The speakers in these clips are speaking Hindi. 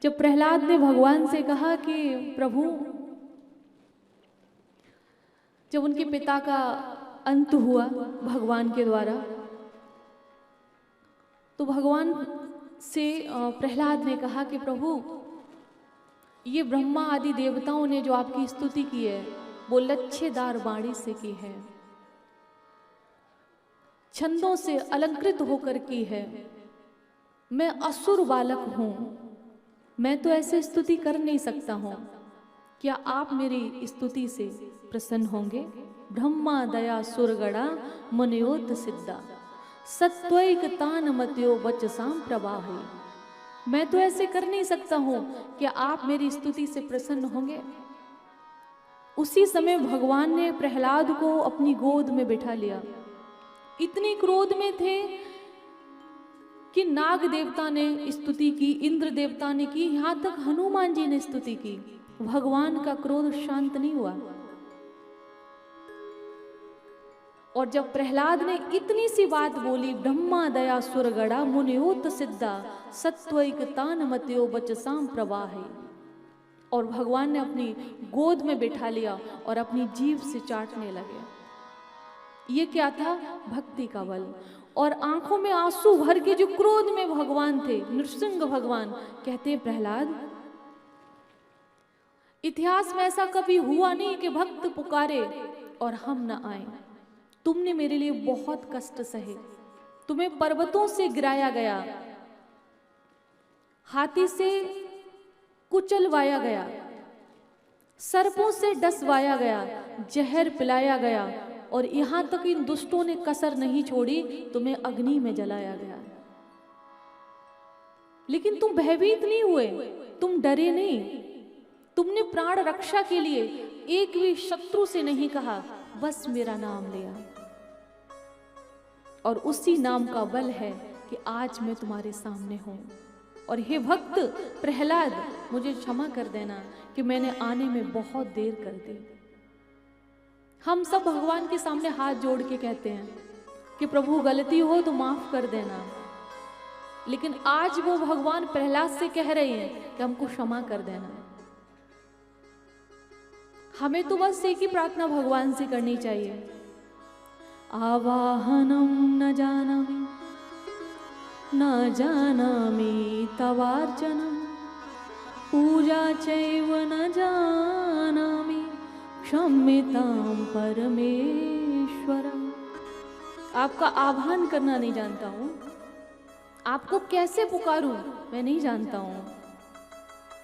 जब प्रहलाद ने भगवान से कहा कि प्रभु, जब उनके पिता का अंत हुआ भगवान के द्वारा, तो भगवान से प्रहलाद ने कहा कि प्रभु, ये ब्रह्मा आदि देवताओं ने जो आपकी स्तुति की है वो लच्छेदार वाणी से की है, छंदों से अलंकृत होकर की है। मैं असुर बालक हूं, मैं तो ऐसे स्तुति कर नहीं सकता हूं। क्या आप मेरी स्तुति से प्रसन्न होंगे? ब्रह्मा दया सुरगणा मुनियोत सिद्धा सत्वैक तान मत्यो वचसाम प्रवाही। मैं तो ऐसे कर नहीं सकता हूं, क्या आप मेरी स्तुति से प्रसन्न होंगे? उसी समय भगवान ने प्रहलाद को अपनी गोद में बिठा लिया। इतने क्रोध में थे कि नाग देवता ने स्तुति की, इंद्र देवता ने की, यहां तक हनुमान जी ने स्तुति की। भगवान का क्रोध शांत नहीं हुआ। और जब प्रहलाद ने इतनी सी बात बोली, ब्रह्मा दया सुरगड़ा मुनियोत सिद्धा सत्वैक तान मत्यो वचसाम प्रवाहे, और भगवान ने अपनी गोद में बिठा लिया और अपनी जीभ से चाटने लगे। ये क्या था? भक्ति का बल। और आंखों में आंसू भर के जो क्रोध में भगवान थे, नृसिंह भगवान, कहते हैं प्रहलाद, इतिहास में ऐसा कभी हुआ नहीं कि भक्त पुकारे और हम न आए। तुमने मेरे लिए बहुत कष्ट सहे, तुम्हें पर्वतों से गिराया गया, हाथी से कुचलवाया गया, सर्पों से डसवाया गया, जहर पिलाया गया, और यहां तक इन दुष्टों ने कसर नहीं छोड़ी, तुम्हें अग्नि में जलाया गया। लेकिन तुम भयभीत नहीं हुए, तुम डरे नहीं। तुमने प्राण रक्षा के लिए एक भी शत्रु से नहीं कहा, बस मेरा नाम लिया। और उसी नाम का बल है कि आज मैं तुम्हारे सामने हूं। और हे भक्त प्रहलाद, मुझे क्षमा कर देना कि मैंने आने में बहुत देर कर दी। हम सब भगवान के सामने हाथ जोड़ के कहते हैं कि प्रभु गलती हो तो माफ कर देना, लेकिन आज वो भगवान प्रहलाद से कह रहे हैं कि हमको क्षमा कर देना। हमें तो बस एक ही प्रार्थना भगवान से करनी चाहिए, आवाहनम न जानामि न जानामि तवार्चनम पूजा चैव न जानामि क्षम्यतां परमेश्वरम। आपका आह्वान करना नहीं जानता हूं, आपको कैसे पुकारूं मैं नहीं जानता हूं,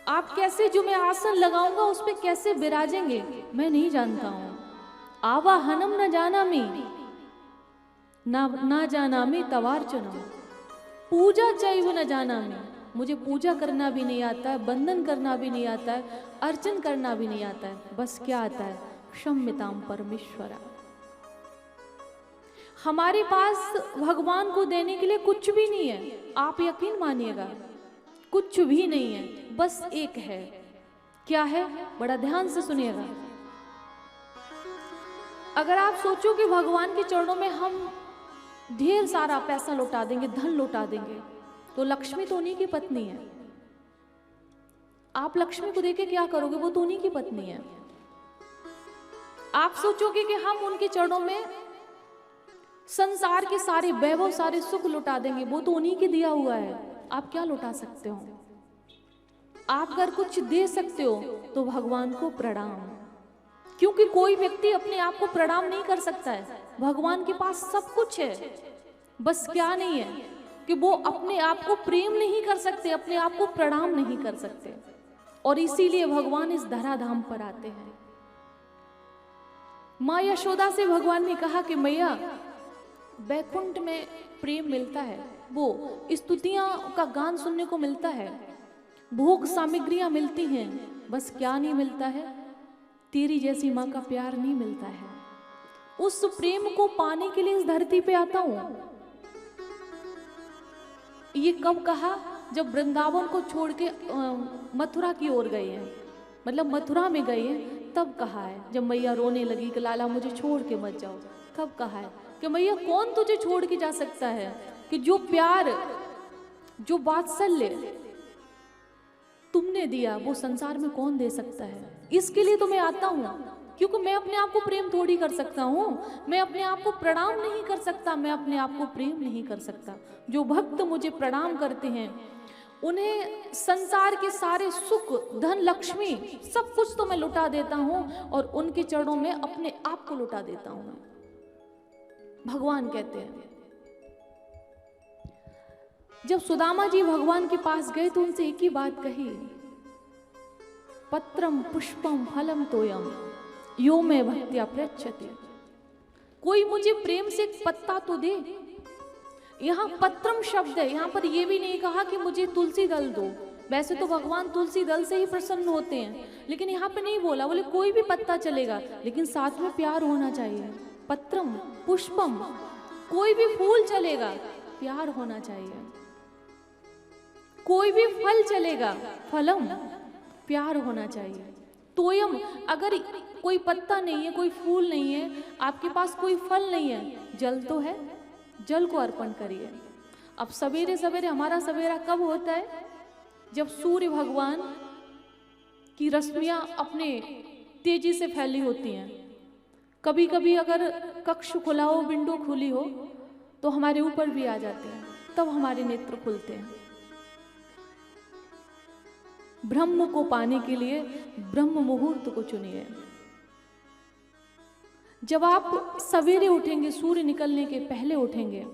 आप कैसे जो मैं आसन लगाऊंगा उस पे कैसे विराजेंगे मैं नहीं जानता हूं। आवाहनम न जानामि न जानामि तवार्चनम पूजा चैव न जानामि। मुझे पूजा करना भी नहीं आता है, बंधन करना भी नहीं आता है, अर्चन करना भी नहीं आता है, बस क्या आता है? क्षम्यताम परमेश्वरा। हमारे पास भगवान को देने के लिए कुछ भी नहीं है, आप यकीन मानिएगा, कुछ भी नहीं है, बस एक है। क्या है? बड़ा ध्यान से सुनिएगा। अगर आप सोचो कि भगवान के चरणों में हम ढेर सारा पैसा लौटा देंगे, धन लौटा देंगे, तो लक्ष्मी तो उन्हीं की पत्नी है। आप लक्ष्मी को देके क्या करोगे? वो तो उन्हीं की पत्नी है। आप सोचोगे कि हम उनके चरणों में संसार के सारे वैभव, सारे सुख लुटा देंगे, वो तो उन्हीं के दिया हुआ है। आप क्या लुटा सकते हो? आप अगर कुछ दे सकते हो तो भगवान को प्रणाम, क्योंकि कोई व्यक्ति अपने आप को प्रणाम नहीं कर सकता है। भगवान के पास सब कुछ है, बस क्या नहीं है कि वो अपने आप को प्रेम नहीं कर सकते, अपने आप को प्रणाम नहीं कर सकते। और इसीलिए भगवान इस धराधाम पर आते हैं। माँ यशोदा से भगवान ने कहा कि मैया, बैकुंठ में प्रेम मिलता है, वो स्तुतियां का गान सुनने को मिलता है, भोग सामग्रियां मिलती हैं, बस क्या नहीं मिलता है? तेरी जैसी माँ का प्यार नहीं मिलता है। उस प्रेम को पाने के लिए इस धरती पे आता हूं। ये कब कहा? जब वृंदावन को छोड़ के मथुरा की ओर गए हैं, मतलब मथुरा में गए हैं, तब कहा है। जब मैया रोने लगी कि लाला मुझे छोड़ के मत जाओ, तब कहा है कि मैया कौन तुझे छोड़ के जा सकता है? कि जो प्यार, जो वात्सल्य तुमने दिया वो संसार में कौन दे सकता है। इसके लिए तो मैं आता हूँ, क्योंकि मैं अपने आप को प्रेम थोड़ी कर सकता हूँ, मैं अपने आप को प्रणाम नहीं कर सकता, मैं अपने आप को प्रेम नहीं कर सकता। जो भक्त मुझे प्रणाम करते हैं उन्हें संसार के सारे सुख, धन, लक्ष्मी सब कुछ तो मैं लुटा देता हूँ और उनके चरणों में अपने आप को लुटा देता हूँ। भगवान कहते हैं, जब सुदामा जी भगवान के पास गए तो उनसे एक ही बात कही, पत्रम पुष्पम फलम तोयम यो में भक्त्या प्रयच्छति। कोई मुझे प्रेम से एक पत्ता तो दे। यहाँ पत्रम शब्द है, यहाँ पर यह भी नहीं कहा कि मुझे तुलसी दल दो। वैसे तो भगवान तुलसी दल से ही प्रसन्न होते हैं, लेकिन यहाँ पे नहीं बोला, बोले कोई भी पत्ता चलेगा, लेकिन साथ में प्यार होना चाहिए। पत्रम पुष्पम, कोई भी फूल चलेगा, प्यार होना चाहिए। कोई भी फल चलेगा, फलम, प्यार होना चाहिए। तोयम, अगर कोई पत्ता नहीं है, कोई फूल नहीं है, आपके पास कोई फल नहीं है, जल तो है, जल को अर्पण करिए। अब सवेरे सवेरे, हमारा सवेरा कब होता है? जब सूर्य भगवान की रश्मियां अपने तेजी से फैली होती हैं। कभी कभी अगर कक्ष खुला हो, विंडो खुली हो, तो हमारे ऊपर भी आ जाते हैं, तब हमारे नेत्र खुलते हैं। ब्रह्म को पाने के लिए ब्रह्म मुहूर्त को चुनिए। जब आप सवेरे उठेंगे, सूर्य निकलने के पहले उठेंगे,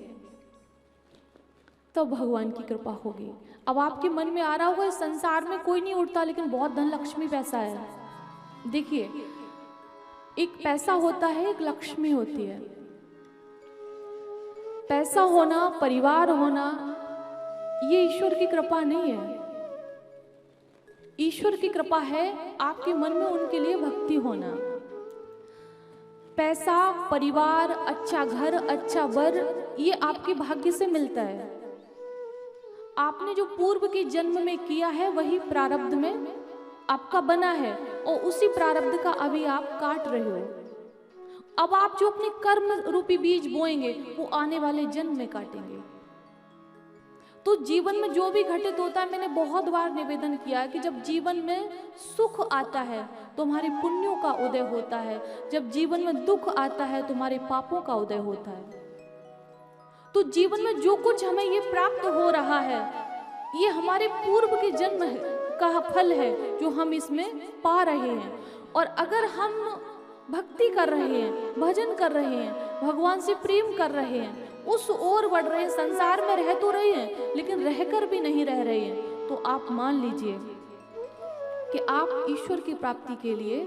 तब भगवान की कृपा होगी। अब आपके मन में आ रहा होगा, इस संसार में कोई नहीं उठता, लेकिन बहुत धन लक्ष्मी पैसा है। देखिए, एक पैसा होता है, एक लक्ष्मी होती है। पैसा होना, परिवार होना, ये ईश्वर की कृपा नहीं है। ईश्वर की कृपा है आपके मन में उनके लिए भक्ति होना। पैसा, परिवार, अच्छा घर, अच्छा वर, ये आपके भाग्य से मिलता है। आपने जो पूर्व के जन्म में किया है वही प्रारब्ध में आपका बना है, और उसी प्रारब्ध का अभी आप काट रहे हो। अब आप जो अपने कर्म रूपी बीज बोएंगे वो आने वाले जन्म में काटेंगे। तो जीवन में जो भी घटित होता है, मैंने बहुत बार निवेदन किया है कि जब जीवन में सुख आता है तो हमारे पुण्यों का उदय होता है, जब जीवन में दुख आता है तो हमारे पापों का उदय होता है। तो जीवन में जो कुछ हमें ये प्राप्त हो रहा है, ये हमारे पूर्व के जन्म का फल है जो हम इसमें पा रहे हैं। और अगर हम भक्ति कर रहे हैं, भजन कर रहे हैं, भगवान से प्रेम कर रहे हैं, उस ओर बढ़ रहे हैं, संसार में रह तो रहे हैं लेकिन रहकर भी नहीं रह रहे हैं, तो आप मान लीजिए कि आप ईश्वर की प्राप्ति के लिए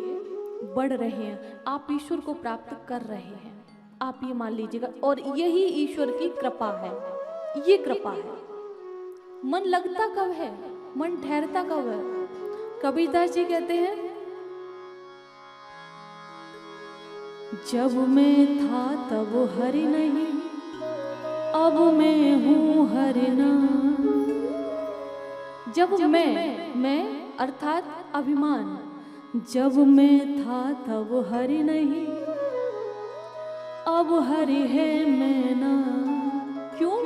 बढ़ रहे हैं, आप ईश्वर को प्राप्त कर रहे हैं। आप ये मान लीजिएगा, और यही ईश्वर की कृपा है। ये कृपा है। मन लगता कब है, मन ठहरता कब है? कबीरदास जी कहते हैं, जब मैं था तब हरि नहीं, अब मैं हूँ हरि ना। जब मैं अर्थात अभिमान, जब मैं था तब हरि नहीं, अब हरि है मैं ना। क्यों?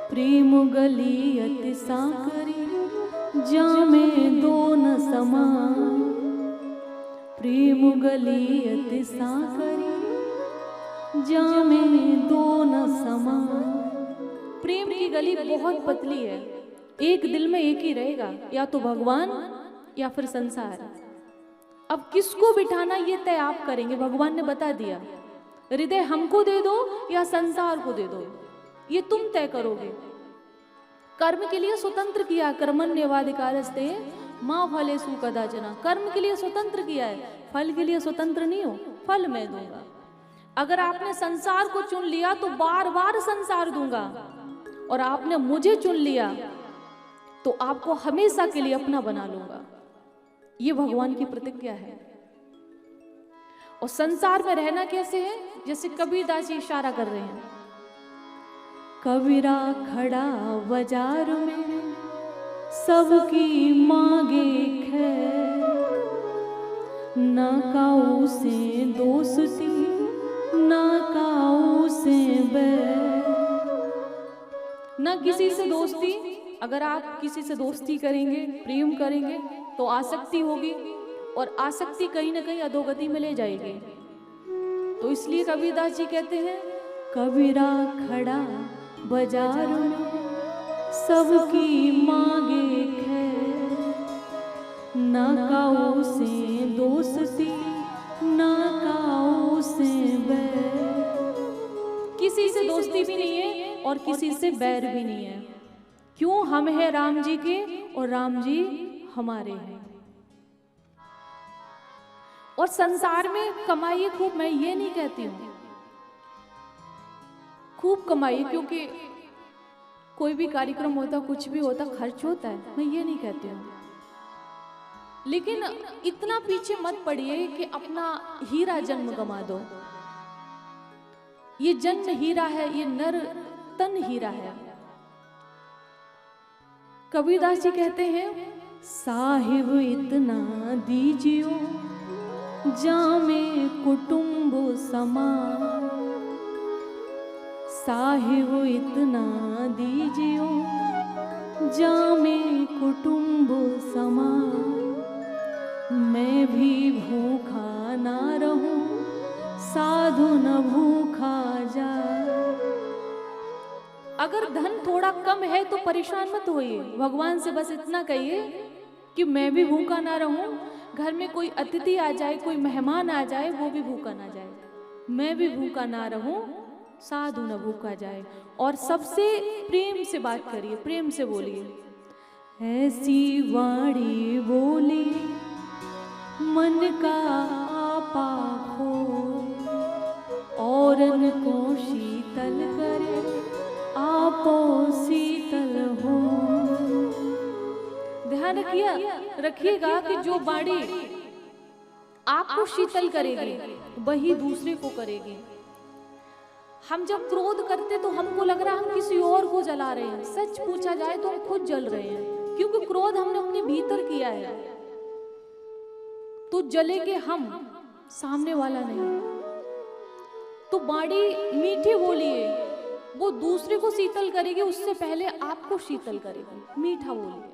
प्रेम गली अति साकरी, जामे दो न समा। प्रेम गली अति साकरी, जामे दो न समा। प्रेम की गली बहुत पतली है, एक दिल में एक ही रहेगा, या तो भगवान या फिर संसार। अब किसको बिठाना ये तय आप करेंगे। भगवान ने बता दिया, हृदय हमको दे दो या संसार को दे दो, ये तुम तय करोगे। कर्म के लिए स्वतंत्र किया, कर्मण्येवाधिकारस्ते मां फलेषु कदाचन। कर्म के लिए स्वतंत्र किया है, फल के लिए स्वतंत्र नहीं हो, फल मैं दूंगा। अगर आपने संसार को चुन लिया तो बार बार संसार दूंगा, और आपने मुझे चुन लिया तो आपको हमेशा के लिए अपना बना लूंगा। ये भगवान की प्रतिज्ञा है। और संसार में रहना कैसे है? जैसे कबीरदास जी इशारा कर रहे हैं, कबीरा खड़ा बाजार में सबकी मांगे खैर, ना काऊ से दोस्ती ना काऊ से बैर। ना किसी से दोस्ती अगर आप किसी से दोस्ती करेंगे, प्रेम करेंगे तो आसक्ति होगी, और आसक्ति कहीं ना कहीं अधोगति में ले जाएगी। तो इसलिए कबीरदास जी कहते हैं, कबीरा खड़ा बाजार में सबकी मांगे खैर, ना काऊ से दोस्ती ना काऊ से बैर। किसी से दोस्ती भी नहीं है और किसी से बैर भी नहीं है। क्यों? हम हैं राम जी के और राम जी हमारे हैं। और संसार में कमाइए खूब, मैं ये नहीं कहती हूं खूब कमाइए, क्योंकि कोई भी कार्यक्रम होता, कुछ भी होता, खर्च होता है, मैं ये नहीं कहती हूं। लेकिन इतना पीछे मत पड़िए कि अपना हीरा जन्म गंवा दो। ये जन्म हीरा है, ये नर तन हीरा है। कबीरदास जी कहते हैं, साहिब इतना दीजियो जामे कुटुंब समान, साहिब इतना दीजियो जामे कुटुंब समान, मैं भी भूखा ना रहूं साधु न भूखा जाए। अगर धन थोड़ा कम है तो परेशान मत होइए, भगवान से बस इतना कहिए कि मैं भी भूखा ना रहूं, घर में कोई अतिथि आ जाए, कोई मेहमान आ जाए, वो भी भूखा ना जाए, मैं भी भूखा ना रहूं, साधु न भूखा जाए। और सबसे प्रेम से बात करिए, प्रेम से बोलिए। ऐसी वाणी बोली मन का आपा हो, औरन को शीतल करे आपो शीतल हो। ध्यान रखिएगा कि जो बाणी आपको शीतल करेगी वही दूसरे को करेगी। हम जब क्रोध करते तो हमको लग रहा है हम किसी और को जला रहे हैं, सच पूछा जाए तो हम खुद जल रहे हैं, क्योंकि क्रोध हमने अपने भीतर किया है। तो जलेंगे हम, सामने वाला नहीं। तो बाणी मीठी बोलिए, वो दूसरे को शीतल करेगी, उससे पहले आपको शीतल करेगी। मीठा बोलिए।